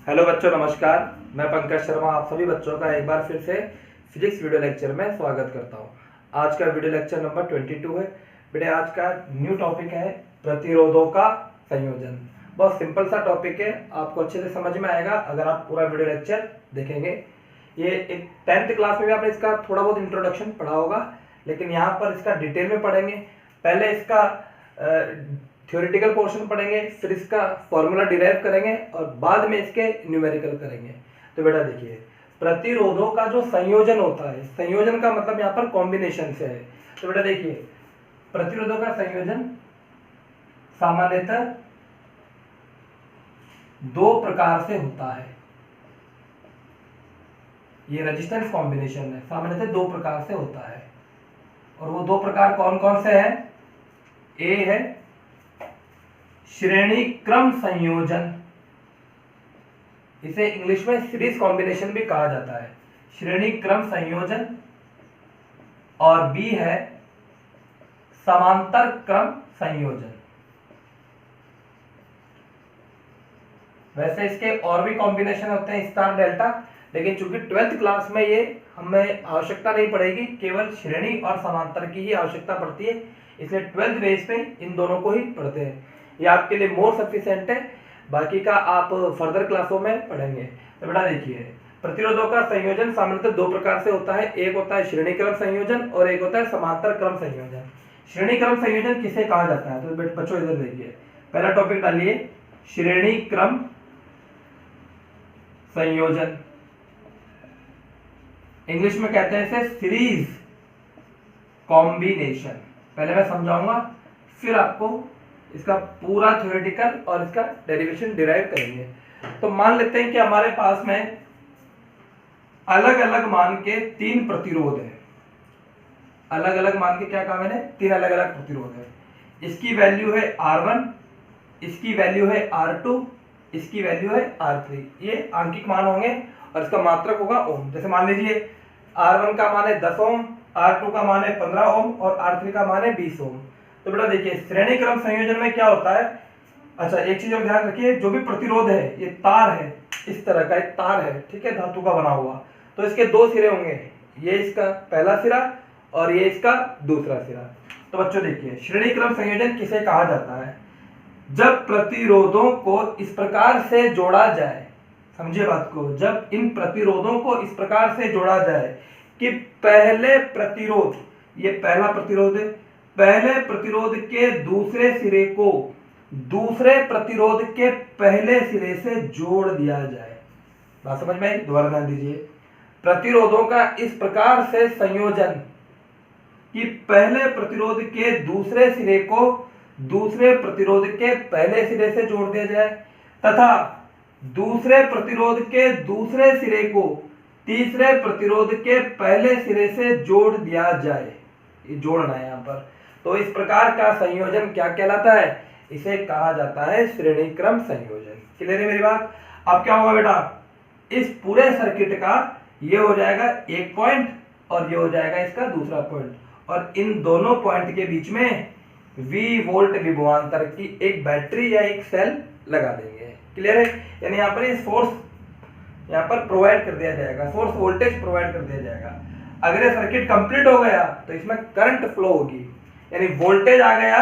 Hello बच्चों, नमस्कार। मैं पंकज शर्मा आप सभी बच्चों का एक बार फिर से फिजिक्स वीडियो लेक्चर में स्वागत करता हूं। आज का वीडियो लेक्चर नंबर 22 है। बेटे आज का न्यू टॉपिक है प्रतिरोधों का संयोजन। बहुत सिंपल सा टॉपिक है, आपको अच्छे से समझ में आएगा अगर आप पूरा वीडियो लेक्चर देखेंगे। ये एक 10th क्लास में भी आपने इसका थोड़ा बहुत इंट्रोडक्शन पढ़ा होगा, लेकिन यहाँ पर इसका डिटेल में पढ़ेंगे। पहले इसका थ्योरेटिकल पोर्शन पढ़ेंगे, फिर इसका फॉर्मूला डिराइव करेंगे और बाद में इसके न्यूमेरिकल करेंगे। तो बेटा देखिए, प्रतिरोधों का जो संयोजन होता है, संयोजन का मतलब यहाँ पर कॉम्बिनेशन से है। तो बेटा देखिए, प्रतिरोधों का संयोजन सामान्यतः दो प्रकार से होता है। ये रेजिस्टेंस कॉम्बिनेशन है, सामान्यतः दो प्रकार से होता है। और वो दो प्रकार कौन कौन से हैं? ए है श्रेणी क्रम संयोजन, इसे इंग्लिश में सीरीज कॉम्बिनेशन भी कहा जाता है, श्रेणी क्रम संयोजन। और बी है समांतर क्रम संयोजन। वैसे इसके और भी कॉम्बिनेशन होते हैं स्टार डेल्टा, लेकिन चूंकि 12th क्लास में ये हमें आवश्यकता नहीं पड़ेगी, केवल श्रेणी और समांतर की ही आवश्यकता पड़ती है, इसलिए 12th बेस पे इन दोनों को ही पढ़ते हैं। ये आपके लिए मोर सफिशिएंट है, बाकी का आप फर्दर क्लासों में पढ़ेंगे। तो बेटा देखिए, प्रतिरोधों का संयोजन सामान्यतः दो प्रकार से होता है। एक होता है श्रेणी क्रम संयोजन और एक होता है समांतर क्रम संयोजन। श्रेणी क्रम संयोजन किसे कहा जाता है? तो बच्चों इधर देखिए, पहला टॉपिक डालिए श्रेणी क्रम संयोजन। इंग्लिश में कहते हैं इसे सीरीज कॉम्बिनेशन। पहले मैं समझाऊंगा, फिर आपको इसका पूरा थ्योरेटिकल और इसका डेरिवेशन डिराइव करेंगे। तो मान लेते हैं कि हमारे पास में अलग अलग मान के तीन प्रतिरोध हैं। अलग अलग मान के क्या कहा मैंने? तीन अलग अलग प्रतिरोध है। इसकी वैल्यू है R1, इसकी वैल्यू है R2, इसकी वैल्यू है R3। ये आंकिक मान होंगे और इसका मात्रक होगा ओम। जैसे मान लीजिए R1 का मान है 10 ओम, R2 का मान है 15 ओम और R3 का मान है 20 ओम। तो बेटा देखिए, श्रेणी क्रम संयोजन में क्या होता है? अच्छा, एक चीज और ध्यान रखिए, जो भी प्रतिरोध है ये तार है, इस तरह का एक तार है, ठीक है, धातु का बना हुआ। तो इसके दो सिरे होंगे, ये इसका पहला सिरा और ये इसका दूसरा सिरा। तो बच्चों देखिए, श्रेणी क्रम संयोजन किसे कहा जाता है? जब प्रतिरोधों को इस प्रकार से जोड़ा जाए, समझिए बात को, जब इन प्रतिरोधों को इस प्रकार से जोड़ा जाए कि पहले प्रतिरोध, ये पहला प्रतिरोध है, पहले प्रतिरोध के दूसरे सिरे को दूसरे प्रतिरोध के पहले सिरे से जोड़ दिया जाए। बात समझ में आई? दोबारा ध्यान दीजिए, प्रतिरोधों का इस प्रकार से संयोजन कि पहले प्रतिरोध के दूसरे सिरे को दूसरे प्रतिरोध के पहले सिरे से जोड़ दिया जाए तथा दूसरे प्रतिरोध के दूसरे सिरे को तीसरे प्रतिरोध के पहले सिरे से जोड़ दिया जाए। ये जोड़ना है यहाँ पर। तो इस प्रकार का संयोजन क्या कहलाता है? इसे कहा जाता है श्रेणी क्रम संयोजन। क्लियर है मेरी बात? अब क्या होगा बेटा, इस पूरे सर्किट का ये हो जाएगा एक पॉइंट और ये हो जाएगा इसका दूसरा पॉइंट, और इन दोनों पॉइंट के बीच में V वोल्ट विभवांतर की एक बैटरी या एक सेल लगा देंगे। क्लियर है? यानी यहाँ पर सोर्स यहाँ पर प्रोवाइड कर दिया जाएगा, सोर्स वोल्टेज प्रोवाइड कर दिया जाएगा। अगर ये सर्किट कंप्लीट हो गया तो इसमें करंट फ्लो होगी, यानी वोल्टेज आ गया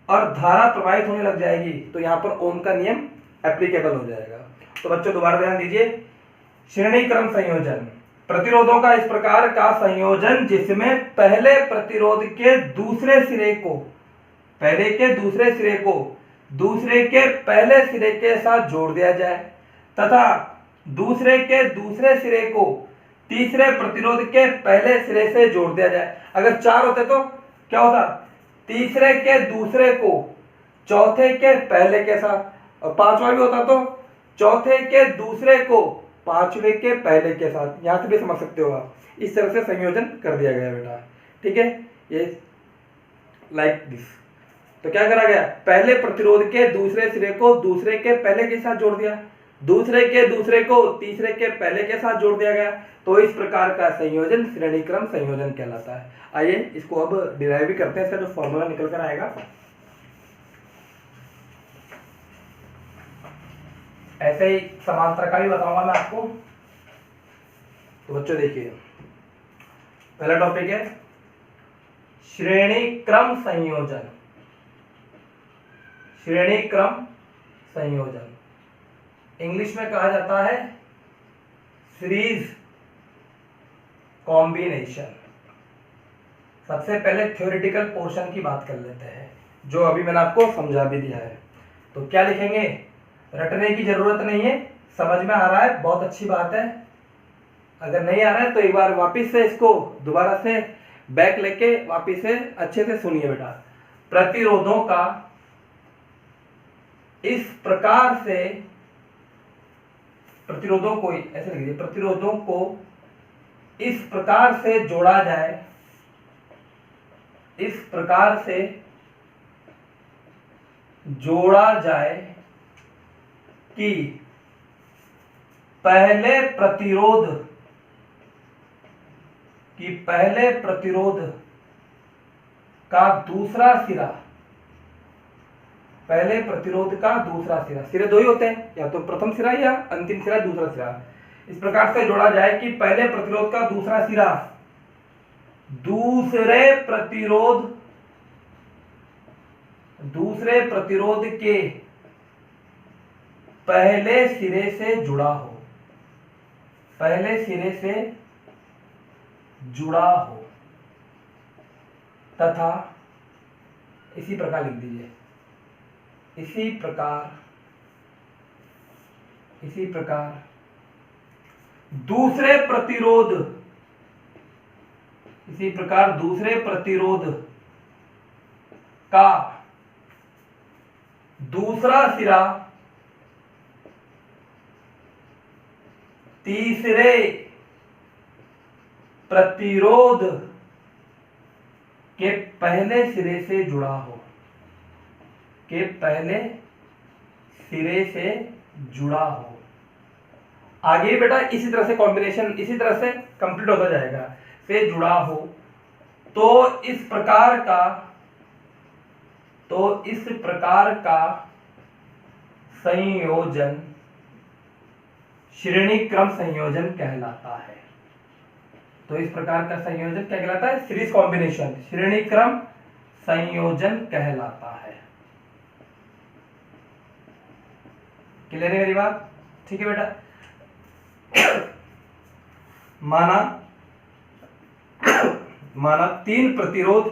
और धारा प्रवाहित होने लग जाएगी, तो यहाँ पर ओम का नियम एप्लीकेबल हो जाएगा। तो बच्चों दोबारा ध्यान दीजिए, श्रेणी क्रम संयोजन, प्रतिरोधों का इस प्रकार का संयोजन जिसमें पहले प्रतिरोध के दूसरे सिरे को, पहले के दूसरे सिरे को दूसरे के पहले सिरे के साथ जोड़ दिया जाए तथा दूसरे के दूसरे सिरे को तीसरे प्रतिरोध के पहले सिरे से जोड़ दिया जाए। अगर चार होते तो क्या होता? तीसरे के दूसरे को चौथे के पहले के साथ, और पांचवा भी होता तो चौथे के दूसरे को पांचवे के पहले के साथ। यहां से भी समझ सकते हो आप, इस तरह से संयोजन कर दिया गया बेटा। ठीक है, ये लाइक दिस। तो क्या करा गया? पहले प्रतिरोध के दूसरे सिरे को दूसरे के पहले के साथ जोड़ दिया, दूसरे के दूसरे को तीसरे के पहले के साथ जोड़ दिया गया। तो इस प्रकार का संयोजन श्रेणी क्रम संयोजन कहलाता है। आइए इसको अब डिराइव भी करते हैं, इसका जो फॉर्मूला निकल कर आएगा। ऐसे ही समांतर का भी बताऊंगा मैं आपको। तो बच्चों देखिए, पहला टॉपिक है श्रेणी क्रम संयोजन। श्रेणी क्रम संयोजन इंग्लिश में कहा जाता है सीरीज कॉम्बिनेशन। सबसे पहले थ्योरेटिकल पोर्शन की बात कर लेते हैं, जो अभी मैंने आपको समझा भी दिया है। तो क्या लिखेंगे, रटने की जरूरत नहीं है, समझ में आ रहा है, बहुत अच्छी बात है। अगर नहीं आ रहा है तो एक बार वापस से इसको दोबारा से बैक लेके वापस से अच्छे से सुनिए बेटा। प्रतिरोधों का इस प्रकार से, प्रतिरोधों को ऐसे लिखिए, प्रतिरोधों को इस प्रकार से जोड़ा जाए, इस प्रकार से जोड़ा जाए कि पहले प्रतिरोध का दूसरा सिरा, पहले प्रतिरोध का दूसरा सिरा, सिरे दो ही होते हैं, या तो प्रथम सिरा या अंतिम सिरा, दूसरा सिरा, इस प्रकार से जोड़ा जाए कि पहले प्रतिरोध का दूसरा सिरा दूसरे प्रतिरोध के पहले सिरे से जुड़ा हो, पहले सिरे से जुड़ा हो, तथा इसी प्रकार लिख दीजिए, इसी प्रकार दूसरे प्रतिरोध का दूसरा सिरा तीसरे प्रतिरोध के पहले सिरे से जुड़ा हो, के पहले सिरे से जुड़ा हो। आगे बेटा इसी तरह से कॉम्बिनेशन इसी तरह से कंप्लीट होता जाएगा, से जुड़ा हो। तो इस प्रकार का संयोजन श्रेणी क्रम संयोजन कहलाता है। तो इस प्रकार का संयोजन क्या कहलाता है, सीरीज कॉम्बिनेशन, श्रेणी क्रम संयोजन कहलाता है। क्लियर है मेरी बात? ठीक है बेटा। माना तीन प्रतिरोध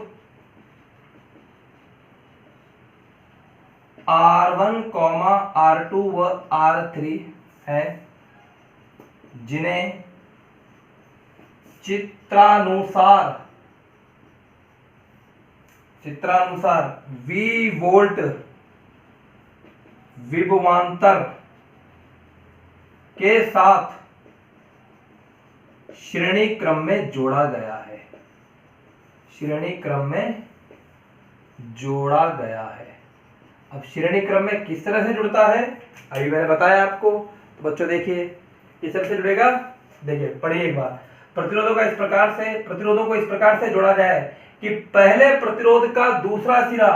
R1, R2 व R3 है, जिन्हें चित्रानुसार V वोल्ट विभवांतर के साथ श्रेणी क्रम में जोड़ा गया है, श्रेणी क्रम में जोड़ा गया है। अब श्रेणी क्रम में किस तरह से जुड़ता है, अभी मैंने बताया आपको। तो बच्चों देखिए किस तरह से जुड़ेगा, देखिए पढ़िए एक बार। प्रतिरोधों को इस प्रकार से जोड़ा जाए कि पहले प्रतिरोध का दूसरा सिरा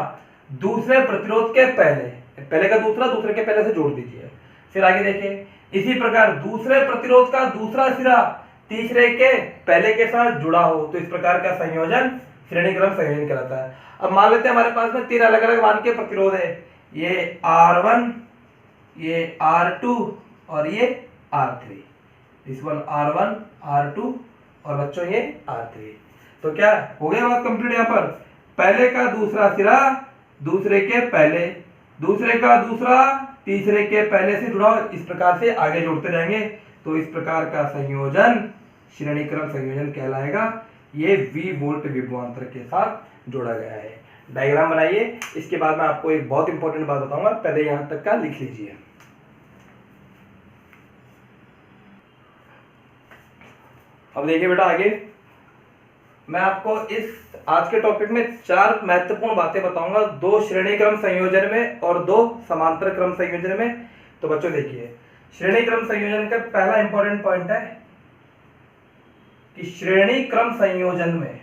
दूसरे प्रतिरोध के पहले का दूसरा दूसरे के पहले से जोड़ दीजिए। फिर आगे देखिए, इसी प्रकार दूसरे प्रतिरोध का दूसरा सिरा तीसरे के पहले के साथ जुड़ा हो। तो इस प्रकार का संयोजन श्रेणी क्रम संयोजन कहलाता है। अब मान लेते हैं हमारे पास में तीन अलग अलग मान के प्रतिरोध है, ये R1, ये R2 और ये R3। इस वन R1, R2 और बच्चों ये R3। तो क्या हो गया बात कंप्लीट। यहाँ पर पहले का दूसरा सिरा दूसरे के पहले, दूसरे का दूसरा तीसरे के पहले से जुड़ा, इस प्रकार से आगे जोड़ते जाएंगे। तो इस प्रकार का संयोजन श्रेणी क्रम संयोजन कहलाएगा। ये V वोल्ट विभवांतर के साथ जोड़ा गया है। डायग्राम बनाइए, इसके बाद मैं आपको एक बहुत इंपॉर्टेंट बात बताऊंगा, पहले यहां तक का लिख लीजिए। अब देखिए बेटा आगे मैं आपको इस आज के टॉपिक में चार महत्वपूर्ण बातें बताऊंगा, दो श्रेणी क्रम संयोजन में और दो समांतर क्रम संयोजन में। तो बच्चों देखिए, श्रेणी क्रम संयोजन का पहला इंपॉर्टेंट पॉइंट है कि श्रेणी क्रम संयोजन में,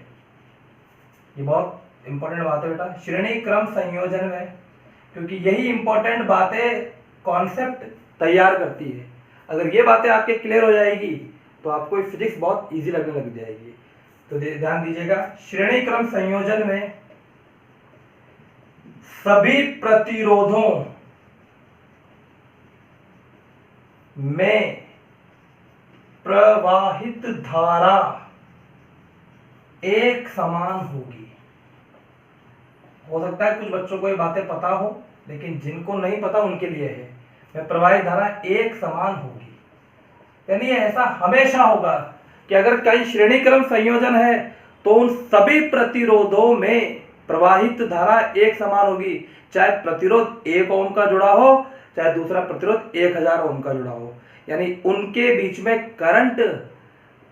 ये बहुत इंपॉर्टेंट बात है बेटा, श्रेणी क्रम संयोजन में, क्योंकि यही इंपॉर्टेंट बातें कॉन्सेप्ट तैयार करती है। अगर ये बातें आपके क्लियर हो जाएगी तो आपको फिजिक्स बहुत इजी लगने लग जाएगी। तो ध्यान दीजिएगा, श्रेणी क्रम संयोजन में सभी प्रतिरोधों में प्रवाहित धारा एक समान होगी। हो सकता है कुछ बच्चों को ये बातें पता हो, लेकिन जिनको नहीं पता उनके लिए है। में प्रवाहित धारा एक समान होगी, यानी ऐसा हमेशा होगा कि अगर कई श्रेणी क्रम संयोजन है तो उन सभी प्रतिरोधों में प्रवाहित धारा एक समान होगी, चाहे प्रतिरोध 1 ओम का जुड़ा हो चाहे दूसरा प्रतिरोध 1000 ओम का जुड़ा हो। यानी उनके बीच में करंट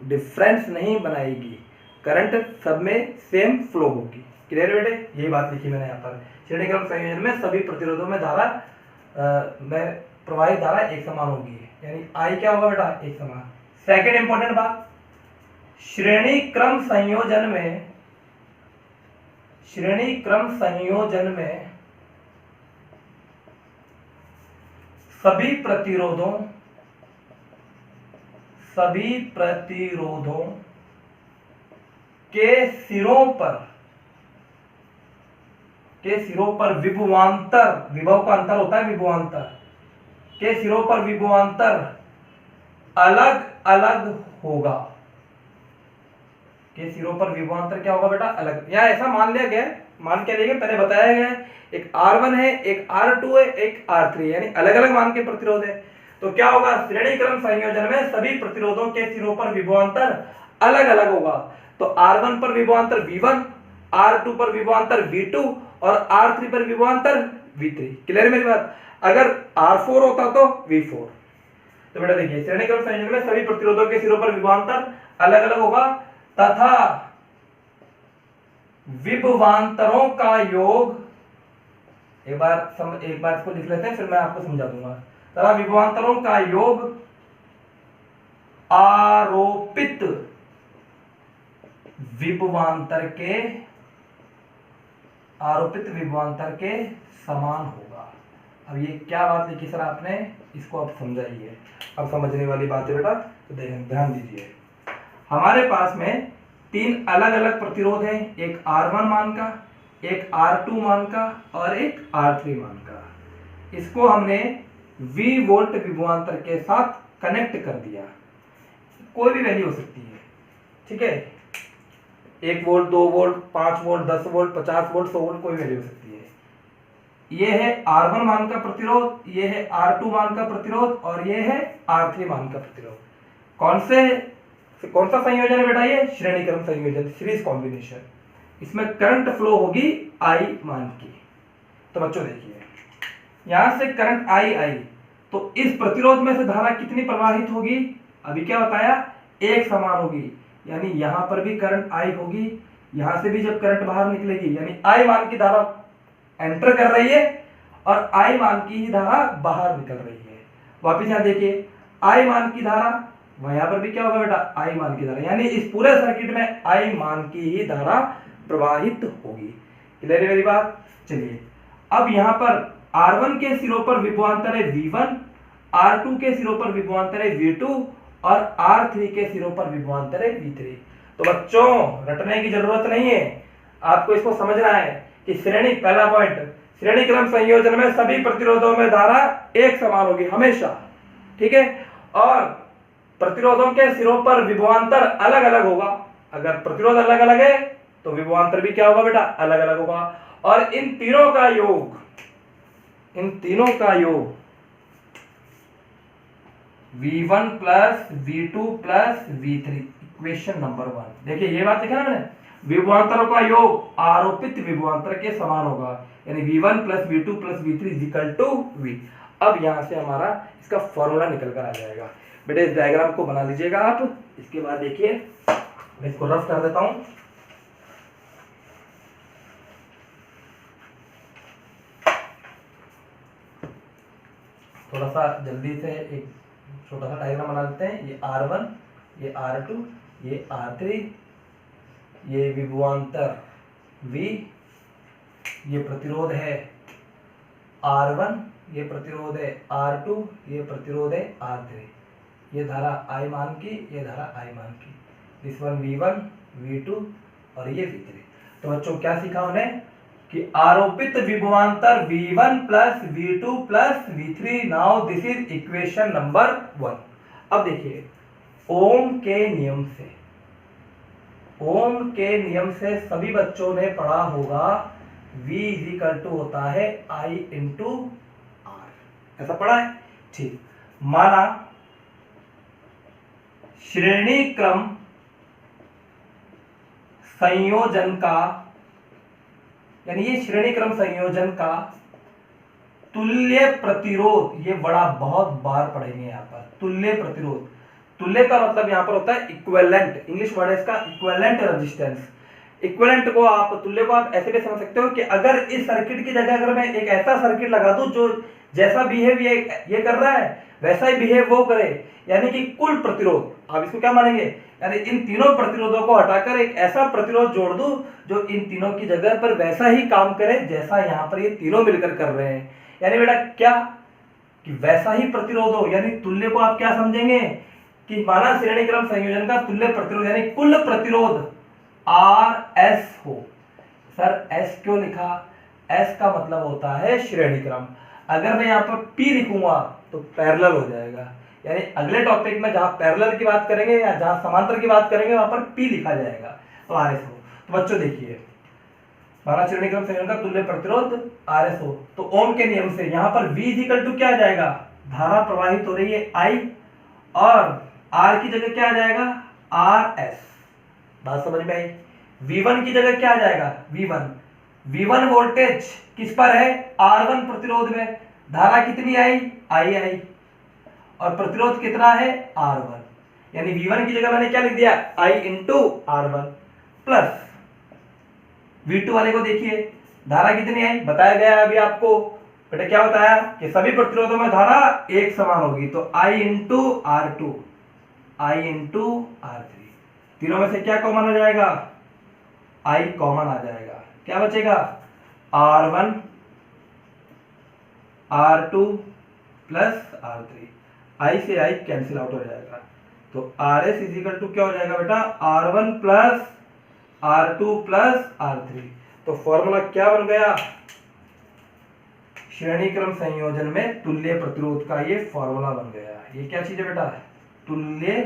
डिफरेंस नहीं बनाएगी, करंट सब में सेम फ्लो होगी। क्लियर बेटे, यही बात लिखी मैंने यहाँ पर। श्रेणी क्रम संयोजन में सभी प्रतिरोधों में धारा में प्रवाहित धारा एक समान होगी, यानी आई क्या होगा बेटा, एक समान। सेकंड इंपॉर्टेंट बात, श्रेणी क्रम संयोजन में सभी प्रतिरोधों के सिरों पर विभव का अंतर होता है, विभवांतर के सिरों पर विभवांतर अलग अलग होगा। के सिरों पर विभवांतर क्या होगा बेटा, अलग। यहाँ ऐसा मान लिया गया, मान के लिए पहले बताया गया, एक R1 है, एक R2 है, एक R3, यानी अलग अलग मान के प्रतिरोध है। तो क्या होगा, श्रेणी क्रम संयोजन में सभी प्रतिरोधों के सिरों पर विभवांतर अलग अलग होगा। तो R1 पर विभवांतर V1, R2 पर विभवांतर V2 और R3 पर विभवांतर V3। क्लियर है मेरी बात। अगर R4 होता तो V4। तो बेटा देखिए, श्रेणी क्रम संयोजन में सभी प्रतिरोधों के सिरों पर विभवांतर अलग अलग होगा तथा विभवांतरों का योग, एक बार इसको लिख लेते हैं फिर मैं आपको समझा दूंगा। तथा विभवांतरों का योग आरोपित विभवांतर के समान होगा। अब ये क्या बात लिखी सर आपने, इसको आप समझाइए। अब समझने वाली बात है बेटा, तो ध्यान दीजिए। हमारे पास में 3 अलग अलग प्रतिरोध हैं, एक R1 मान का, एक R2 मान का और एक R3 मान का। इसको हमने V वोल्ट विभवांतर के साथ कनेक्ट कर दिया। कोई भी वैल्यू हो सकती है, ठीक है, 1 volt, 2 volt, 5 volt, 10 volt, 50 volt, 100 volt, कोई वैल्यू हो सकती है। ये है R1 मान का प्रतिरोध, ये है R2 मान का प्रतिरोध और ये है R3 मान का प्रतिरोध। कौन सा संयोजन है बेटा, ये श्रेणी क्रम संयोजन, सीरीज कॉम्बिनेशन। इसमें करंट फ्लो होगी I मान की। तो बच्चों देखिए, यहां से करंट I आई तो इस प्रतिरोध में से धारा कितनी प्रवाहित होगी, अभी क्या बताया, एक समान होगी। यानी यहां पर भी करंट I होगी, यहां से भी जब करंट बाहर निकलेगी यानी I मान की धारा एंटर कर रही है और I मान की ही धारा बाहर निकल रही है। वापिस यहां देखिए, I मान की धारा, वहां पर भी क्या होगा बेटा, I मान की धारा, यानी इस पूरे सर्किट में I मान की ही धारा प्रवाहित होगी। क्लियर है मेरी बात। चलिए, अब यहां पर R1 के सिरों पर विभवांतर है V1, R2 के सिरों पर विभवांतर है V2 और R3 के सिरों पर विभवांतर है V3। तो बच्चों रटने की जरूरत नहीं है, आपको इसको समझना है कि श्रेणी, पहला पॉइंट, श्रेणी क्रम संयोजन में सभी प्रतिरोधों में धारा एक समान होगी हमेशा, ठीक है, और प्रतिरोधों के सिरों पर विभवांतर अलग अलग होगा। अगर प्रतिरोध अलग अलग है तो विभवांतर भी क्या होगा बेटा, अलग अलग होगा। और इन तीनों का योग V1 plus V2 plus V3, equation number 1। देखिए ये बात लिखा ना मैंने, विभवांतरों का योग आरोपित विभवांतर के समान होगा, यानी V1 plus V2 plus V3 equal to V। अब यहां से हमारा इसका फॉर्मूला निकल कर आ जाएगा। बेटे इस डायग्राम को बना लीजिएगा आप। इसके बाद देखिए, मैं इसको रफ कर देता हूं। थोड़ा सा जल्दी से एक छोटा सा डायग्राम बना लेते हैं। ये R1, ये R2, ये R3, ये विभवांतर V, ये प्रतिरोध है R1, ये प्रतिरोध है R2, ये प्रतिरोध है R3, ये धारा I मान की, ये धारा I मान की, दिस वन V1 V2 और ये V3। तो बच्चों क्या सीखा हमने कि आरोपित विभवांतर V1 plus V2 plus V3, now this is equation number 1। अब देखिए ओम के नियम से सभी बच्चों ने पढ़ा होगा V इजिकल टू होता है I इंटू R, ऐसा पढ़ा है। ठीक, माना श्रेणी क्रम संयोजन का, यानी ये श्रेणी क्रम संयोजन का तुल्य प्रतिरोध, ये बड़ा बहुत बार पढ़ेंगे यहाँ पर। तुल्य प्रतिरोध, तुल्य का मतलब यहाँ पर होता है इक्विवेलेंट, इंग्लिश वर्ड है इसका इक्विवेलेंट रेजिस्टेंस। इक्विवेलेंट को आप, तुल्य को आप ऐसे भी समझ सकते हो कि अगर इस सर्किट की जगह अगर मैं एक ऐसा सर्किट लगा दूं जो जैसा बिहेव ये कर रहा है वैसा ही बिहेव वो करे, यानी कि कुल प्रतिरोध, आप इसको क्या मानेंगे, यानी इन तीनों प्रतिरोधों को हटाकर एक ऐसा प्रतिरोध जोड़ दूं जो इन तीनों की जगह पर वैसा ही काम करे जैसा यहाँ पर ये तीनों मिलकर कर रहे हैं। यानी बेटा क्या कि वैसा ही प्रतिरोध हो, यानी तुल्य को आप क्या समझेंगे कि माना श्रेणी क्रम संयोजन का तुल्य प्रतिरोध यानी कुल प्रतिरोध RS हो। सर S क्यों लिखा, S का मतलब होता है श्रेणी क्रम। अगर मैं यहाँ पर P लिखूंगा तो पैरेलल हो जाएगा, यानी अगले टॉपिक में जहां पैरेलल की बात करेंगे या जहां समांतर की बात करेंगे वहां पर P लिखा जाएगा, तो RS हो। तो बच्चों देखिए माना श्रेणी क्रम संयोजन का तुल्य प्रतिरोध RS हो, तो ओम के नियम से यहाँ पर V इक्वल टू क्या आ जाएगा, धारा प्रवाहित हो रही है I और R की जगह क्या आ जाएगा RS। बात समझ में आई। V1 की जगह क्या आ जाएगा V1 वोल्टेज किस पर है, R1 प्रतिरोध में, धारा कितनी आई और प्रतिरोध कितना है R1, यानी V1 की जगह मैंने क्या लिख दिया I into R1 plus V2 वाले को देखिए धारा कितनी आई, बताया गया अभी आपको बेटा, क्या बताया कि सभी प्रतिरोधों में धारा एक समान होगी, तो I into R2 I into R3, तीनों में से क्या कॉमन आ जाएगा, I कॉमन आ जाएगा, क्या बचेगा R1 R2 plus R3, I से I कैंसिल आउट हो जाएगा, तो RS इजिकल टू क्या हो जाएगा बेटा R1 plus R2 plus R3। तो फॉर्मूला क्या बन गया, श्रेणी क्रम संयोजन में तुल्य प्रतिरोध का ये फॉर्मूला बन गया। ये क्या चीज है बेटा, तुल्य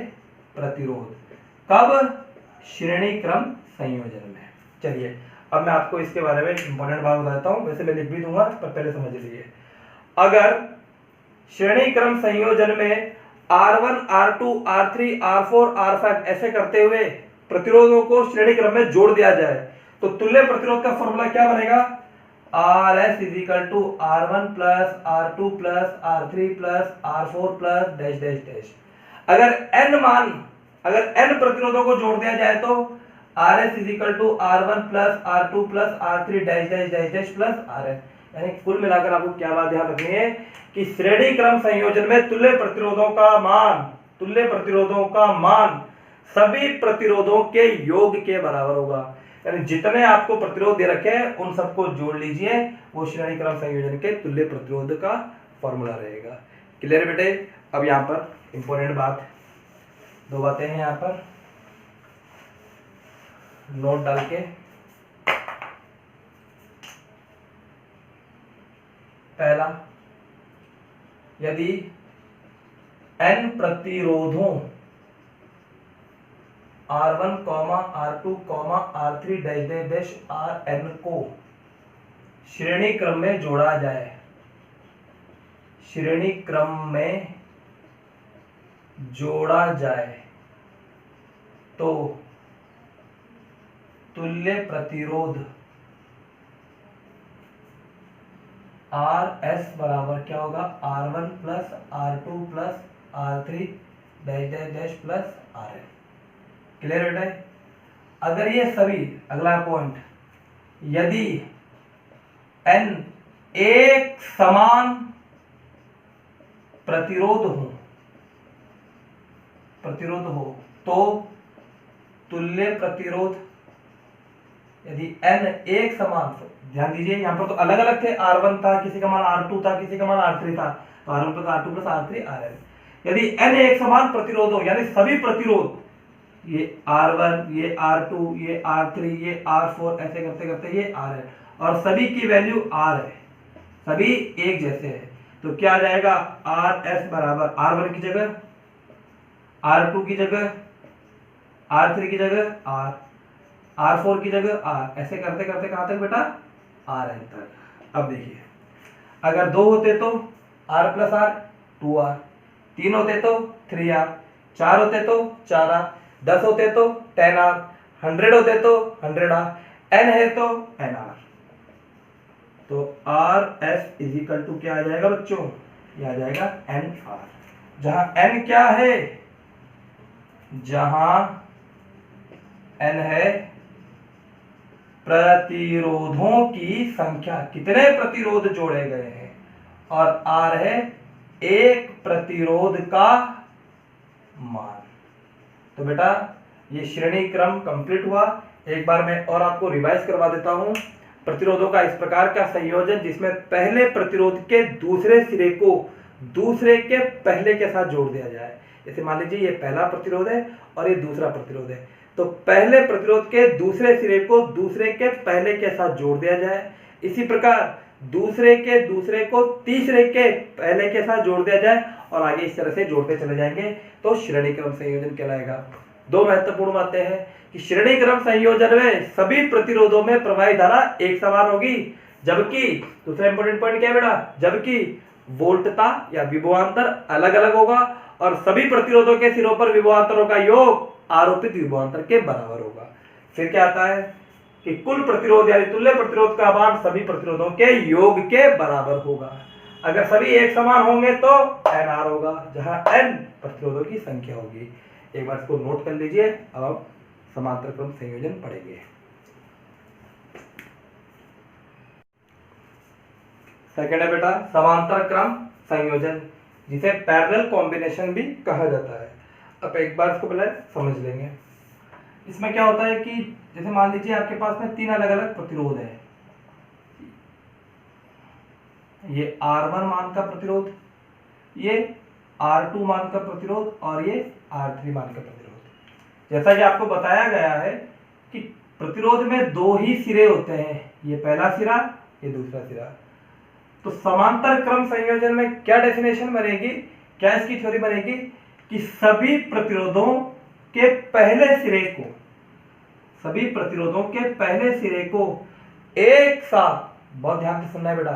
प्रतिरोध, कब, श्रेणी क्रम संयोजन में। चलिए अब मैं आपको इसके बारे में इंपॉर्टेंट बात बताता हूं, वैसे मैं लिख भी दूंगा पर पहले समझ लीजिए। अगर श्रेणी क्रम संयोजन में R1 R2 R3 R4 R5 ऐसे करते हुए प्रतिरोधों को श्रेणी क्रम में जोड़ दिया जाए तो तुल्य प्रतिरोध का फॉर्मूला क्या बनेगा, RS is equal to R1 plus R2 plus R3 plus R4 plus dash dash dash. अगर n प्रतिरोधों को जोड़ दिया जाए तो RS is equal to R1 plus R2 plus R3 dash dash dash dash plus RS। यानी कुल मिलाकर आपको क्या बात ध्यान रखनी है कि श्रेणी क्रम संयोजन में तुल्य प्रतिरोधों का मान सभी प्रतिरोधों के योग के बराबर होगा, यानी जितने आपको प्रतिरोध दे रखे हैं उन सबको जोड़ लीजिए, वो श्रेणी क्रम संयोजन के तुल्य प्रतिरोध का फॉर्मूला रहेगा। क्लियर बेटे। अब यहाँ पर इंपॉर्टेंट बात, दो बातें हैं यहाँ पर, नोट डाल के। पहला, यदि n प्रतिरोधों R1, R2, R3 dash dash dash Rn को श्रेणी क्रम में जोड़ा जाए, श्रेणी क्रम में जोड़ा जाए तो तुल्य प्रतिरोध RS बराबर क्या होगा, R1 plus R2 plus R3 dash dash dash plus RN। Clear बेटा। अगर ये सभी, अगला पॉइंट, यदि n एक समान प्रतिरोध हो तो तुल्य प्रतिरोध यदि n एक समान, ध्यान दीजिए यहाँ पर तो अलग अलग थे, R1 था, किसी का मान R2 था, किसी का मान R3 था, तो R1 plus R2 plus R3 RN। यदि n एक समान प्रतिरोध हो, यानी सभी प्रतिरोध, ये R1, ये R2, ये R3, ये R4, ऐसे करते करते ये R है, और सभी की वैल्यू R है, सभी एक जैसे है, तो क्या आ जाएगा, RS बराबर R1 की जगह R2 की जगह R3 की जगह R, R4 की जगह R, ऐसे करते करते कहां तक बेटा, RN तक। अब देखिए, अगर 2 होते तो R प्लस R 2R, 3 होते तो 3R, 4 होते तो 4R, 10 होते तो 10R, 100 होते तो 100R, n है तो nR। तो RS इज इक्वल टू क्या आ जाएगा बच्चों, ये आ जाएगा nR, जहां n क्या है, जहां n है प्रतिरोधों की संख्या, कितने प्रतिरोध जोड़े गए हैं, और R है एक प्रतिरोध का मान। तो बेटा ये श्रेणी क्रम कंप्लीट हुआ। एक बार मैं और आपको रिवाइज करवा देता हूं। प्रतिरोधों का इस प्रकार का संयोजन जिसमें पहले प्रतिरोध के दूसरे सिरे को दूसरे के पहले के साथ जोड़ दिया जाए। जैसे मान लीजिए ये पहला प्रतिरोध है और ये दूसरा प्रतिरोध है, तो पहले प्रतिरोध के दूसरे सिरे को दूसरे के पहले के साथ जोड़ दिया जाए। इसी प्रकार दूसरे के दूसरे को तीसरे के पहले के साथ जोड़ दिया जाए, और आगे इस तरह से जोड़ते चले जाएंगे, तो श्रेणी क्रम संयोजन कहलाएगा। दो महत्वपूर्ण बातें हैं कि श्रेणी क्रम संयोजन में सभी प्रतिरोधों में प्रवाहित धारा एक समान होगी, जबकि दूसरा इंपॉर्टेंट पॉइंट क्या है बेटा, जबकि वोल्टता या विभवांतर अलग अलग होगा, और सभी प्रतिरोधों के सिरों पर विभवांतरों का योग आरोपित विभवांतर के बराबर होगा। फिर क्या आता है कि कुल प्रतिरोध यानी तुल्य प्रतिरोध का मान सभी प्रतिरोधों के योग के बराबर होगा। अगर सभी एक समान होंगे तो nR होगा, जहां n प्रतिरोधों की संख्या होगी। एक बार इसको नोट कर लीजिए। अब समांतर क्रम संयोजन पढ़ेंगे। सेकंड है बेटा समांतर क्रम संयोजन, जिसे पैरेलल कॉम्बिनेशन भी कहा जाता है। अब एक बार इसको पहले समझ लेंगे। इसमें क्या होता है कि जैसे मान लीजिए आपके पास में तीन अलग अलग प्रतिरोध है, ये R1 मान का प्रतिरोध, ये R2 मान का प्रतिरोध, और ये R3 मान का प्रतिरोध। जैसा कि आपको बताया गया है कि प्रतिरोध में दो ही सिरे होते हैं, ये पहला सिरा, ये दूसरा सिरा। तो समांतर क्रम संयोजन में क्या डेफिनेशन बनेगी, क्या इसकी थ्योरी बनेगी कि सभी प्रतिरोधों के पहले सिरे को, सभी प्रतिरोधों के पहले सिरे को एक साथ, बहुत ध्यान से सुनना है बेटा,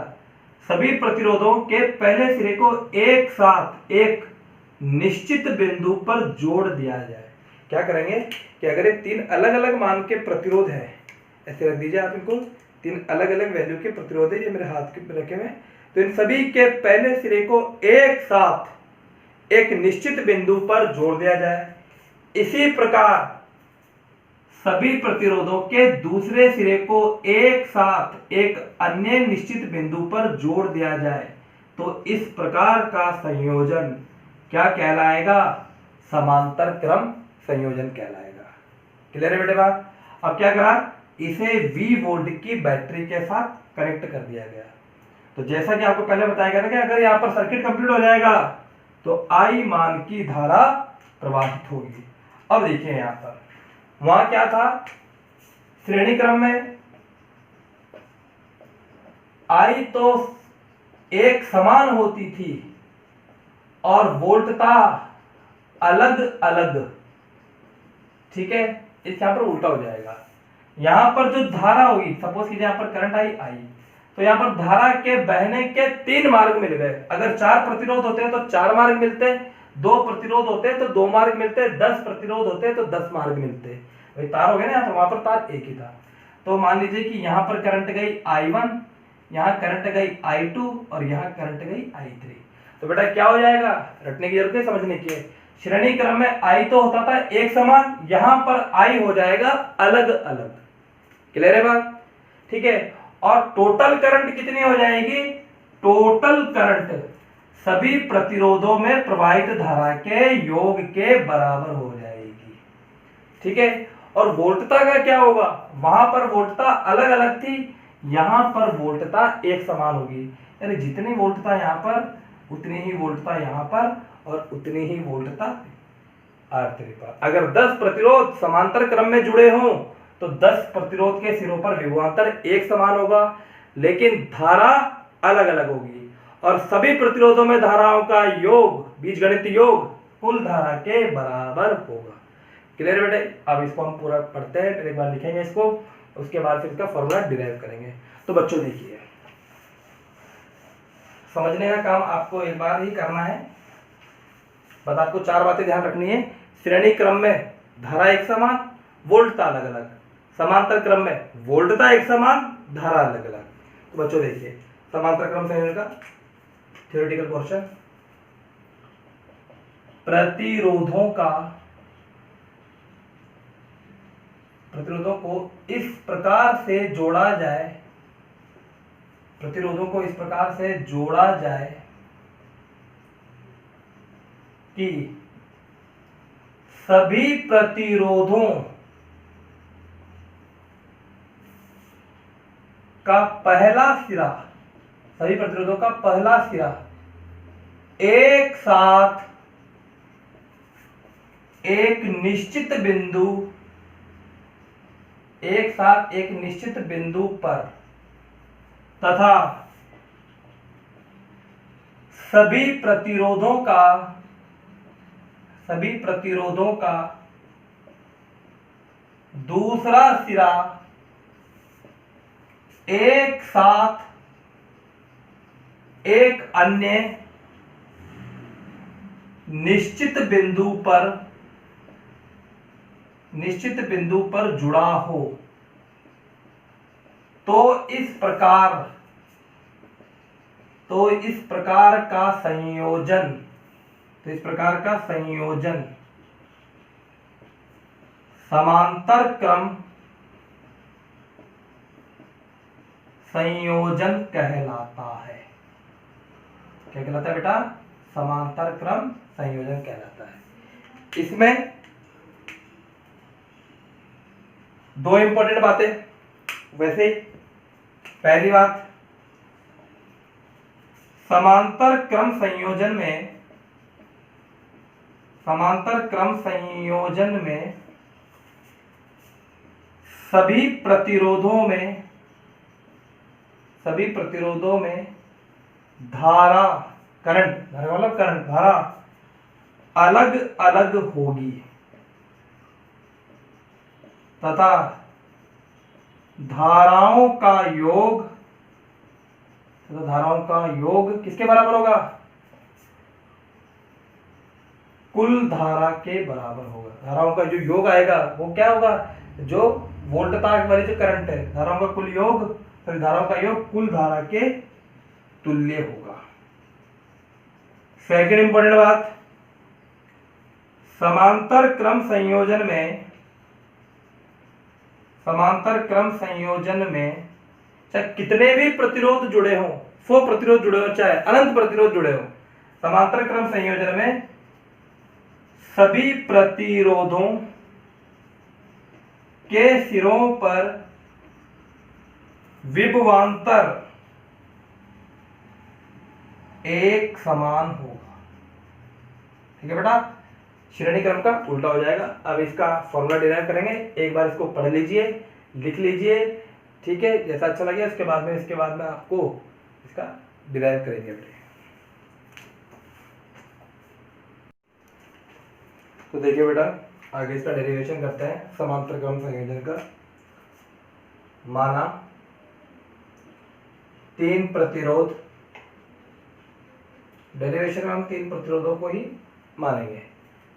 सभी प्रतिरोधों के पहले सिरे को एक साथ एक निश्चित बिंदु पर जोड़ दिया जाए। क्या करेंगे कि अगर ये तीन अलग अलग मान के प्रतिरोध है, ऐसे रख दीजिए आप इनको, तीन अलग अलग वैल्यू के प्रतिरोध है, ये मेरे हाथ के रखे हुए, तो इन सभी के पहले सिरे को एक साथ एक निश्चित बिंदु पर जोड़ दिया जाए। इसी प्रकार सभी प्रतिरोधों के दूसरे सिरे को एक साथ एक अन्य निश्चित बिंदु पर जोड़ दिया जाए, तो इस प्रकार का संयोजन क्या कहलाएगा, समांतर क्रम संयोजन कहलाएगा। क्लियर है बेटे बात। अब क्या करा, इसे V वोल्ट की बैटरी के साथ कनेक्ट कर दिया गया। तो जैसा कि आपको पहले बताया गया था कि अगर यहां पर सर्किट कंप्लीट हो जाएगा तो I मान की धारा प्रवाहित होगी। अब देखिए यहां पर वहां क्या था, श्रेणी क्रम में I तो एक समान होती थी और वोल्टता अलग अलग, ठीक है। इस यहां पर उल्टा हो जाएगा, यहां पर जो धारा होगी, सपोज कीजिए यहां पर करंट आई, तो यहां पर धारा के बहने के तीन मार्ग मिल गए। अगर 4 प्रतिरोध होते हैं तो 4 मार्ग मिलते हैं, 2 प्रतिरोध होते हैं तो 2 मार्ग मिलते हैं, 10 प्रतिरोध होते हैं तो 10 मार्ग मिलते हैं। भाई तार हो गए ना, यहाँ पर, वहां पर तार एक ही था। तो मान लीजिए कि यहां पर करंट गई I1, यहां करंट गई I2 और यहां करंट गई I3। तो बेटा क्या हो जाएगा, रटने की जरूरत है, समझने की है। श्रेणी क्रम में I तो होता था एक समान, यहां पर I हो जाएगा अलग अलग। क्लियर है बात, ठीक है। और टोटल करंट कितनी हो जाएगी, टोटल करंट सभी प्रतिरोधों में प्रवाहित धारा के योग के बराबर हो जाएगी, ठीक है। और वोल्टता का क्या होगा, वहां पर वोल्टता अलग अलग थी, यहां पर वोल्टता एक समान होगी, यानी जितनी वोल्टता यहाँ पर उतनी ही वोल्टता यहाँ पर और उतनी ही वोल्टता R3 पर। अगर 10 प्रतिरोध समांतर क्रम में जुड़े हों तो 10 प्रतिरोध के सिरों पर विभवांतर एक समान होगा, लेकिन धारा अलग अलग होगी और सभी प्रतिरोधों में धाराओं का योग, बीजगणित योग कुल धारा के बराबर होगा। क्लियर बेटे? अब इसको हम पूरा पढ़ते हैं, फिर एक बार लिखेंगे इसको, उसके बाद फिर इसका फॉर्मूला डिराइव करेंगे। तो बच्चों देखिए, समझने का काम आपको एक बार ही करना है, बस आपको 4 बातें ध्यान रखनी है। श्रेणी क्रम में धारा एक समान, वोल्टता अलग अलग, समांतर क्रम में वोल्टता एक समान, धारा अलग अलग। तो बच्चों देखिए, समांतर क्रम संयोजन का थ्योरेटिकल पोर्शन, प्रतिरोधों को इस प्रकार से जोड़ा जाए, प्रतिरोधों को इस प्रकार से जोड़ा जाए कि सभी प्रतिरोधों का पहला सिरा, सभी प्रतिरोधों का पहला सिरा एक साथ एक निश्चित बिंदु पर तथा सभी प्रतिरोधों का दूसरा सिरा एक साथ एक अन्य निश्चित बिंदु पर जुड़ा हो, तो इस प्रकार का संयोजन समांतर क्रम संयोजन कहलाता है। क्या कहलाता है बेटा? समांतर क्रम संयोजन कहलाता है। इसमें 2 इंपॉर्टेंट बातें, वैसे पहली बात, समांतर क्रम संयोजन में सभी प्रतिरोधों में धारा अलग अलग होगी तथा धाराओं का योग किसके बराबर होगा? कुल धारा के बराबर होगा। धाराओं का जो योग आएगा वो क्या होगा? जो वोल्टता वाली जो करंट है, धाराओं का कुल योग, धाराओं का योग कुल धारा के तुल्य होगा। सेकंड इंपॉर्टेंट बात, समांतर क्रम में चाहे कितने भी प्रतिरोध जुड़े हों, 100 प्रतिरोध जुड़े हों, चाहे अनंत प्रतिरोध जुड़े हों, समांतर क्रम संयोजन में सभी प्रतिरोधों के सिरों पर विभवांतर एक समान होगा। ठीक है बेटा? श्रेणी क्रम का उल्टा हो जाएगा। अब इसका फॉर्मूला डिराइव करेंगे, एक बार इसको पढ़ लीजिए, लिख लीजिए, ठीक है? जैसा अच्छा लगे इसके बाद में आपको इसका डिराइव करेंगे बेटे। तो देखिए बेटा, आगे इसका डेरिवेशन करते हैं समांतर क्रम संयोजन का। माना 3 प्रतिरोध, डेरिवेशन में हम 3 प्रतिरोधों को ही मानेंगे।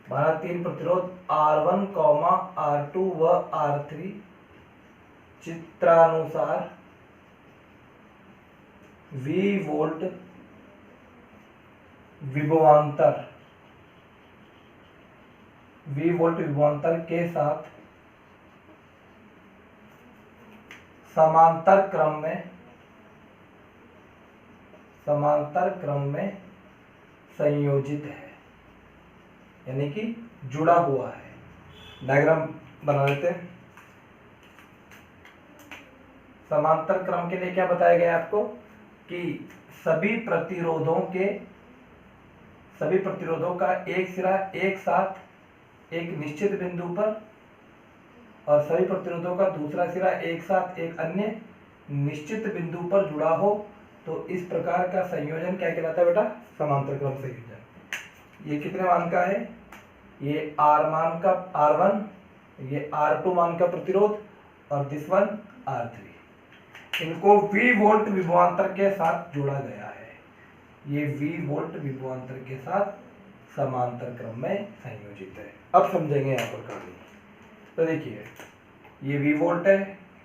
माना 3 प्रतिरोध R1, R2 व R3 चित्रानुसार V वोल्ट विभवांतर के साथ समांतर क्रम में संयोजित है, यानी कि जुड़ा हुआ है। डायग्राम बना देते हैं। समांतर क्रम के लिए क्या बताया गया आपको कि सभी प्रतिरोधों का एक सिरा एक साथ एक निश्चित बिंदु पर और सभी प्रतिरोधों का दूसरा सिरा एक साथ एक अन्य निश्चित बिंदु पर जुड़ा हो, तो इस प्रकार का संयोजन क्या कहलाता है बेटा? समांतर क्रम संयोजन। ये कितने मान का है? ये R मान का R1, ये R2 मान का प्रतिरोध और दिस वन R3। इनको V वोल्ट विभवांतर के साथ जोड़ा गया है। ये V वोल्ट विभवांतर के साथ समांतर क्रम में संयोजित है। अब समझेंगे यहाँ पर कहानी। तो देखिए, ये V वोल्ट है,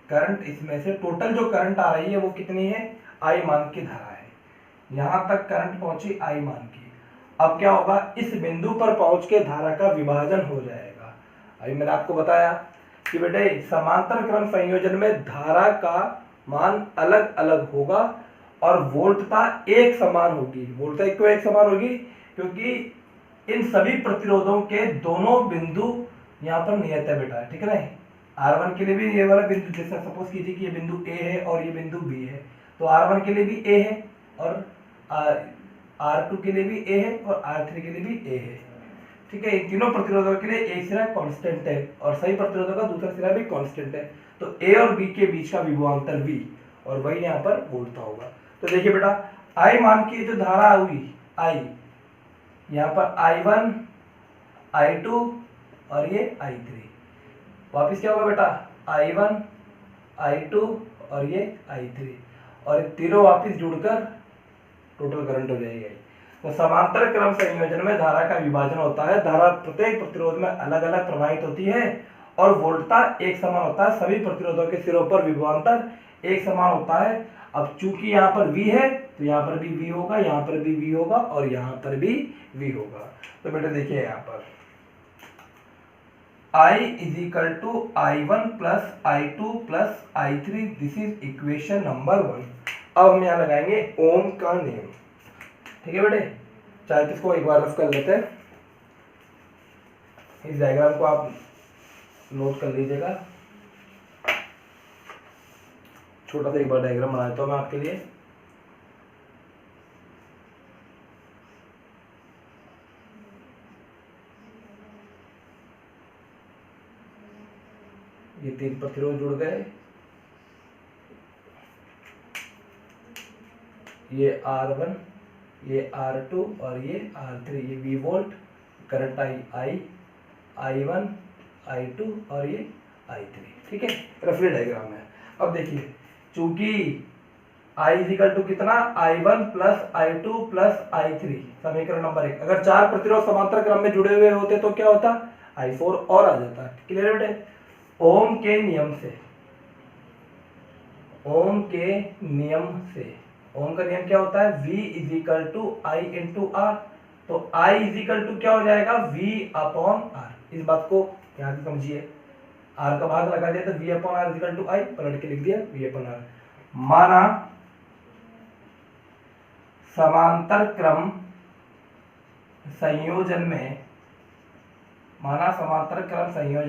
करंट इसमें से टोटल जो करंट आ रही है वो कितनी है? I मान की धारा है। यहां तक करंट पहुंची I मान की। अब क्या होगा? इस बिंदु पर पहुंच के धारा का विभाजन हो जाएगा। अभी मैंने आपको बताया कि बेटे समांतर क्रम संयोजन में धारा का मान अलग अलग होगा और वोल्टता एक समान होगी। वोल्टता क्यों एक समान होगी? क्योंकि इन सभी प्रतिरोधों के दोनों बिंदु यहाँ पर नियत है बेटा, ठीक है ना? R1 के लिए भी ये वाला बिंदु, जैसे सपोज कीजिए कि ये बिंदु A है और ये बिंदु B है, तो R1 के लिए भी A है और R2 के लिए भी A है और R3 के लिए भी A है, ठीक है? इन तीनों प्रतिरोधों के लिए एक सिरा कांस्टेंट है और सभी प्रतिरोधों का दूसरा सिरा भी कांस्टेंट है। तो A और B के बीच का विभवांतर V और वही यहाँ पर वोल्टता होगा। तो देखिए बेटा, I मान की जो धारा हुई I, यहाँ पर I1, I2 और ये I3, वापिस क्या होगा बेटा? I1, I2 और ये I3, और ये तीनों वापिस जुड़कर टोटल करंट हो जाएगी। तो समांतर क्रम संयोजन में धारा का विभाजन होता है। धारा प्रत्येक प्रतिरोध में अलग अलग प्रवाहित होती है और वोल्टता एक समान होता है। सभी प्रतिरोधों के सिरों पर विभवांतर एक समान होता है। अब चूंकि यहाँ पर V है तो यहाँ पर भी V होगा, यहाँ पर भी V होगा और यहाँ पर भी V होगा। तो बेटा देखिए यहाँ पर I is equal to I1 plus I2 plus I3, this is equation number 1। अब हम यहाँ लगाएंगे ओम का नियम, ठीक है बेटे? चाहे तो इसको एक बार रफ कर लेते हैं। इस डायग्राम को आप नोट कर लीजिएगा। छोटा सा एक बार डायग्राम बना देता हूँ मैं आपके लिए। ये तीन प्रतिरोध जुड़ गए, ये R1, ये R2 और ये R3। ये V volt current I1, I2 और ये I3, ठीक है? रफली डायग्राम है। अब देखिए, चूंकि I इक्वल टू कितना? I1 plus I2 plus I3, समीकरण नंबर 1। अगर चार प्रतिरोध समांतर क्रम में जुड़े हुए होते तो क्या होता? I4 और आ जाता। क्लियर बेटे? ओम के नियम से, ओम का नियम क्या होता है? V is equal to I into R. तो I इज इक्वल टू क्या हो जाएगा? V upon R। इस बात को यहाँ से समझिए, R का भाग लगा दिया तो V upon R is equal to I, पलट के लिख दिया V अपॉन R। माना समांतर क्रम संयोजन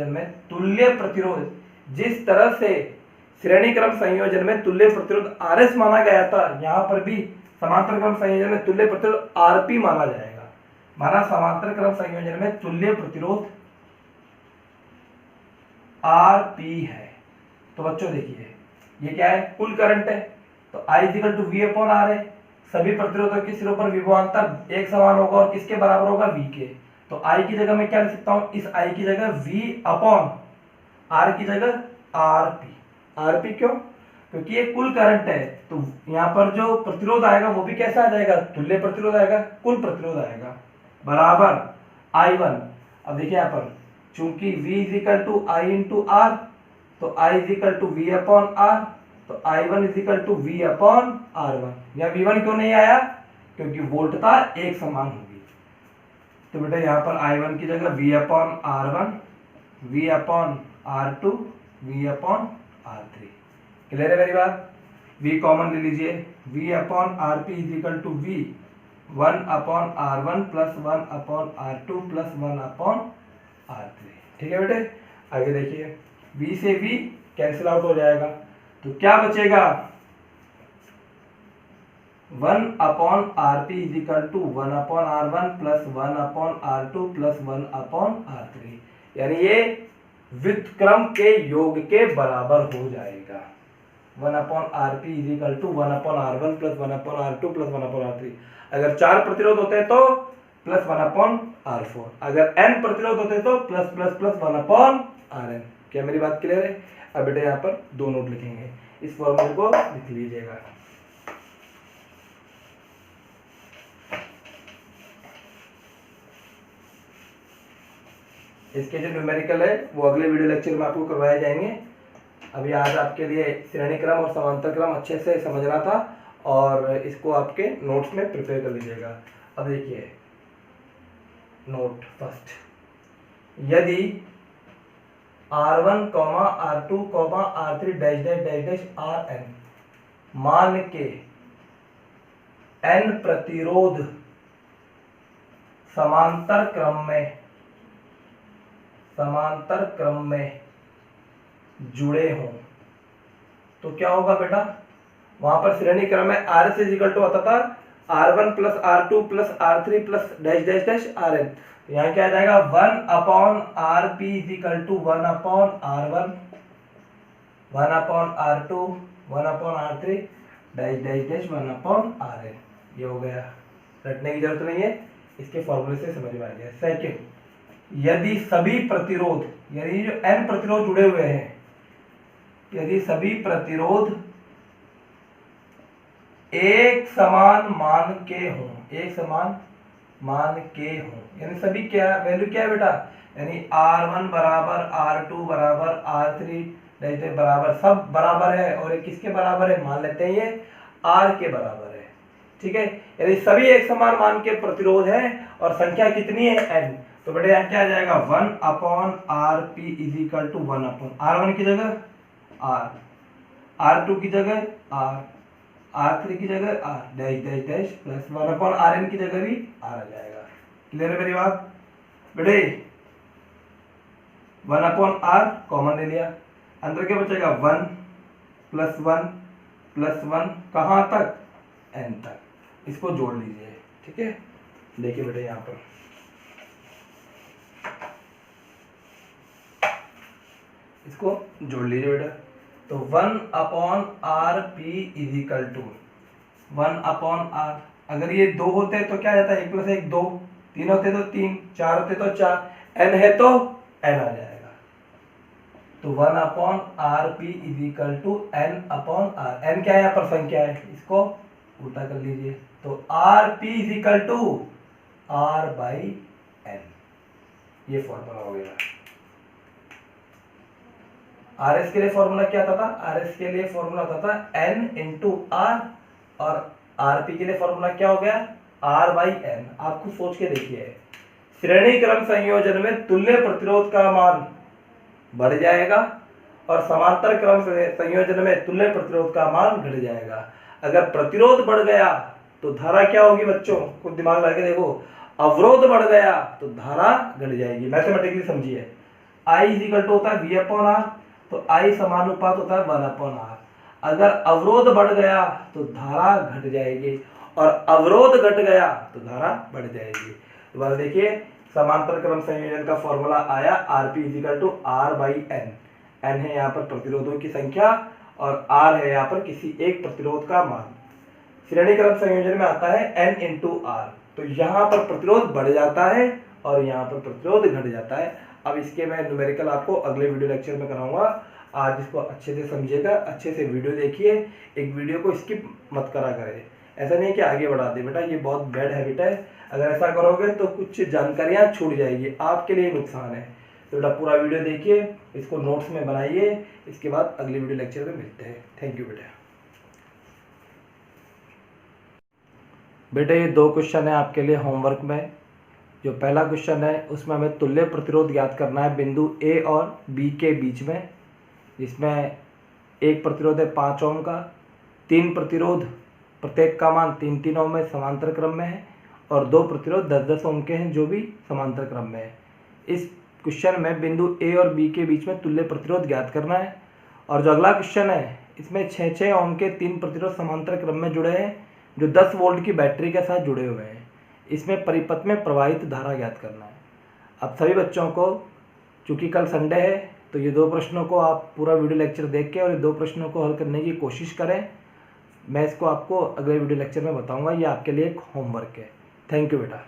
में तुल्य प्रतिरोध, जिस तरह से श्रेणी क्रम संयोजन में तुल्य प्रतिरोध RS माना गया था, यहां पर भी समांतर क्रम संयोजन में तुल्य प्रतिरोध RP माना जाएगा। माना समांतर क्रम संयोजन में तुल्य प्रतिरोध RP है। तो बच्चों देखिए, ये क्या है? कुल करंट है, तो I equal to V upon R है। सभी प्रतिरोधों के सिरों पर विभवांतर एक समान होगा और किसके बराबर होगा? V के। तो I की जगह मैं क्या लिख सकता हूं? इस I की जगह V अपॉन R की जगह RP। RP क्यों? क्योंकि ये कुल करंट है, तो यहाँ पर जो प्रतिरोध आएगा वो भी कैसा आ जाएगा? तुल्य प्रतिरोध आएगा, कुल प्रतिरोध आएगा, बराबर I1। अब देखिए यहाँ पर, चूंकि V is equal to I into R, तो I is equal to V upon R, तो I1 is equal to V upon R1। यहाँ V1 क्यों नहीं आया? क्योंकि वोल्टता एक समान होगी। तो बेटा यहाँ पर I1 की जगह V upon R1, V upon R2, V upon R3। Clear है मेरी बात? V कॉमन ले लीजिए, V upon RP is equal to V 1 upon R1 plus 1 upon R2 plus 1 upon R3। ठीक है बेटे? आगे देखिए, V से V कैंसिल आउट हो जाएगा, तो क्या बचेगा 1/RP is equal to 1/R1 plus 1/R2 plus 1/R3, यानी ये व्युत्क्रम के योग के बराबर हो जाएगा। 1/RP is equal to 1/R1 plus 1/R2 plus 1/R3। अगर 4 प्रतिरोध होते हैं तो प्लस 1/R4, अगर n प्रतिरोध होते तो प्लस प्लस प्लस 1/Rn। क्या मेरी बात क्लियर है? अब बेटा यहाँ पर 2 नोट लिखेंगे, इस फॉर्मूले को लिख लीजिएगा। इसके जो न्यूमेरिकल है वो अगले वीडियो लेक्चर में आपको करवाए जाएंगे। अभी आज आपके लिए श्रेणी क्रम और समांतर क्रम अच्छे से समझना था और इसको आपके नोट्स में प्रिपेयर कर लीजिएगा। अब देखिए नोट फर्स्ट, यदि R1, R2, R3 dash dash dash dash Rn मान के n प्रतिरोध समांतर क्रम में जुड़े हों तो क्या होगा बेटा, वहां पर श्रेणी क्रम में आर से इक्वल टू आता था R1 plus R2 plus R3 plus dash dash dash Rn। यहाँ क्या आ जाएगा 1/RP is equal to 1/R1 1/R2 1/R3 dash dash dash 1/Rn। ये हो गया, रटने की जरूरत नहीं है, इसके फॉर्मूले से समझ में आ गया। सेकंड, यदि सभी प्रतिरोध, यानी जो n प्रतिरोध जुड़े हुए हैं, यदि सभी प्रतिरोध एक समान मान के हों, यानी सभी क्या वैल्यू क्या है बेटा, यानी R1 बराबर R2 बराबर R3 बराबर सब बराबर है, और ये किसके बराबर है, मान लेते हैं ये R के बराबर है, ठीक है। यदि सभी एक समान मान के प्रतिरोध है और संख्या कितनी है n, तो बेटा यहाँ क्या आ जाएगा 1/RP is equal to 1/R1 की जगह R, R2 की जगह R, R3 की जगह R dash dash dash plus 1/Rn की जगह भी R आ जाएगा। क्लियर है मेरी बात बेटे? 1/R कॉमन ले लिया, अंदर क्या बचेगा 1 प्लस 1 प्लस 1 कहाँ तक, n तक, इसको जोड़ लीजिए, ठीक है। देखिए बेटे यहाँ पर इसको जोड़ लीजिए बेटा, तो 1/RP is equal to 1/R, अगर ये 2 होते तो क्या जाता है 1 प्लस 1 2, 3 होते तो 3, 4 होते तो 4, n है तो n आ जाएगा, तो 1/RP is equal to n/R। n क्या है यहाँ पर संख्या है, इसको उल्टा कर लीजिए, तो RP is equal to R/n। ये फॉर्मूला हो गया। RS के लिए फॉर्मूला क्या आता था, RS के लिए फॉर्मूला आता था n इंटू R, और RP के लिए फॉर्मूला क्या हो गया R/n। आप खुद सोच के देखिए, श्रेणी क्रम संयोजन में तुल्य प्रतिरोध का मान बढ़ जाएगा और समांतर क्रम संयोजन में तुल्य प्रतिरोध का मान घट जाएगा। अगर प्रतिरोध बढ़ गया तो धारा क्या होगी बच्चों, खुद दिमाग लगा के देखो, अवरोध बढ़ गया तो धारा घट जाएगी। मैथमेटिकली समझिए, I इज इक्वल टू होता है V/R, तो I समानुपात होता है 1/R। अगर अवरोध बढ़ गया तो धारा घट जाएगी और अवरोध घट गया तो धारा बढ़ जाएगी। दोबारा देखिए, समांतर क्रम संयोजन का फॉर्मूला आया RP is equal to R/n। n है यहाँ पर प्रतिरोधों की संख्या और R है यहाँ पर किसी एक प्रतिरोध का मान। श्रेणी क्रम संयोजन में आता है n इंटू R, तो यहाँ पर प्रतिरोध बढ़ जाता है और यहाँ पर प्रतिरोध घट जाता है। अब इसके मैं न्यूमेरिकल आपको अगले वीडियो लेक्चर में कराऊंगा। आज इसको अच्छे से समझिएगा, अच्छे से वीडियो देखिए, एक वीडियो को स्किप मत करा करें। ऐसा नहीं कि आगे बढ़ा दे बेटा, ये बहुत बैड हैबिट है। अगर ऐसा करोगे तो कुछ जानकारियाँ छूट जाएगी, आपके लिए नुकसान है। तो बेटा पूरा वीडियो देखिए, इसको नोट्स में बनाइए, इसके बाद अगले वीडियो लेक्चर में मिलते हैं। थैंक यू बेटा। बेटा ये 2 क्वेश्चन है आपके लिए होमवर्क में। जो पहला क्वेश्चन है उसमें हमें तुल्य प्रतिरोध ज्ञात करना है बिंदु A और B के बीच में, जिसमें एक प्रतिरोध है 5 ओम का, 3 प्रतिरोध प्रत्येक का मान 3-3 ओम में समांतर क्रम में है और 2 प्रतिरोध 10-10 ओम के हैं जो भी समांतर क्रम में है। इस क्वेश्चन में बिंदु ए और बी के बीच में तुल्य प्रतिरोध ज्ञात करना है। और जो अगला क्वेश्चन है इसमें 6 ओम के 3 प्रतिरोध समांतर क्रम में जुड़े हैं जो 10 वोल्ट की बैटरी के साथ जुड़े हुए हैं। इसमें परिपथ में प्रवाहित धारा ज्ञात करना है। अब सभी बच्चों को, चूँकि कल संडे है, तो ये 2 प्रश्नों को आप पूरा वीडियो लेक्चर देख के और ये 2 प्रश्नों को हल करने की कोशिश करें। मैं इसको आपको अगले वीडियो लेक्चर में बताऊंगा। ये आपके लिए एक होमवर्क है। थैंक यू बेटा।